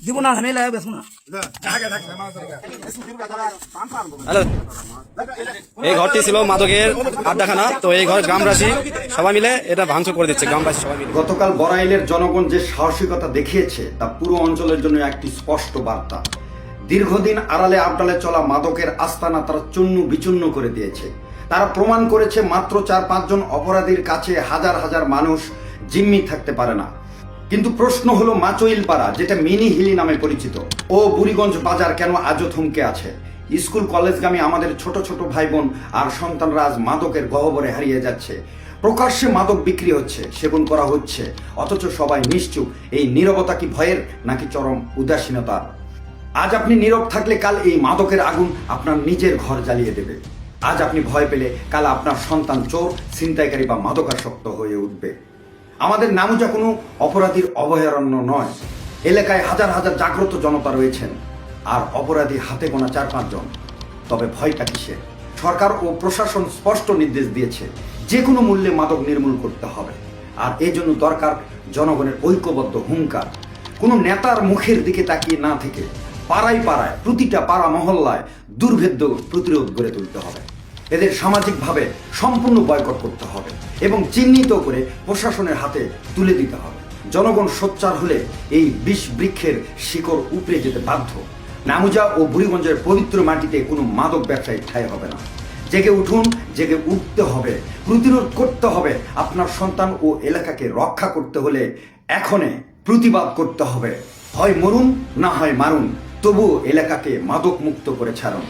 দিব না আমি লাগে বেশ না এই ঘরটি ছিল মাদকের আড্ডাখানা। তো এই ঘর গ্রামবাসী সবাই মিলে এটা ভাঙচুর করে দিচ্ছে। গ্রামবাসী সবাই মিলে গতকাল বড়াইলের জনগণ যে সাহসিকতা দেখিয়েছে তা পুরো অঞ্চলের জন্য একটি স্পষ্ট বার্তা। দীর্ঘদিন আড়ালে আবডালে চলা মাদকের আস্তানা তারা চূর্ণ বিচূর্ণ করে দিয়েছে। তারা প্রমাণ করেছে মাত্র 4-5 জন অপরাধীর কাছে হাজার হাজার মানুষ জিম্মি থাকতে পারে না। কিন্তু প্রশ্ন হলো মাচইলপাড়া, যেটা মিনি হিলি নামে পরিচিত, ও বুড়িগঞ্জ বাজার কেন আজও থমকে আছে? স্কুল কলেজগামী আমাদের ছোট ছোট ভাই বোন আর সন্তানরা আজ মাদকের গহ্বরে হারিয়ে যাচ্ছে। প্রকাশ্যে মাদক বিক্রি হচ্ছে, সেবন করা হচ্ছে, অথচ সবাই নিশ্চুপ। এই নীরবতা কি ভয়ের নাকি চরম উদাসীনতার? আজ আপনি নীরব থাকলে কাল এই মাদকের আগুন আপনার নিজের ঘর জ্বালিয়ে দেবে। আজ আপনি ভয় পেলে কাল আপনার সন্তান চোর, ছিনতাইকারী বা মাদকাসক্ত হয়ে উঠবে। আমাদের নামুজা কোনো অপরাধীর অভয়ারণ্য নয়। এলাকায় হাজার হাজার জাগ্রত জনতা রয়েছেন, আর অপরাধী হাতে গোনা 4-5 জন। তবে ভয়টা কিসের? সরকার ও প্রশাসন স্পষ্ট নির্দেশ দিয়েছে, যে কোনো মূল্যে মাদক নির্মূল করতে হবে। আর এজন্য দরকার জনগণের ঐক্যবদ্ধ হুঙ্কার। কোনো নেতার মুখের দিকে তাকিয়ে না থেকে পাড়ায় পাড়ায়, প্রতিটা পাড়া মহল্লায় দুর্ভেদ্য প্রতিরোধ গড়ে তুলতে হবে। এদের সামাজিকভাবে সম্পূর্ণ বয়কট করতে হবে এবং চিহ্নিত করে প্রশাসনের হাতে তুলে দিতে হবে। জনগণ সোচ্চার হলে এই বিষ বৃক্ষের শিকড় উপড়ে যেতে বাধ্য। নামুজা ও বুড়িগঞ্জের পবিত্র মাটিতে কোনো মাদক ব্যবসায়ী ঠাঁই হবে না। জেগে উঠুন, জেগে উঠতে হবে, প্রতিরোধ করতে হবে। আপনার সন্তান ও এলাকাকে রক্ষা করতে হলে এখনই প্রতিবাদ করতে হবে। হয় মরুন, না হয় মারুন, তবুও এলাকাকে মাদক মুক্ত করে ছাড়ুন।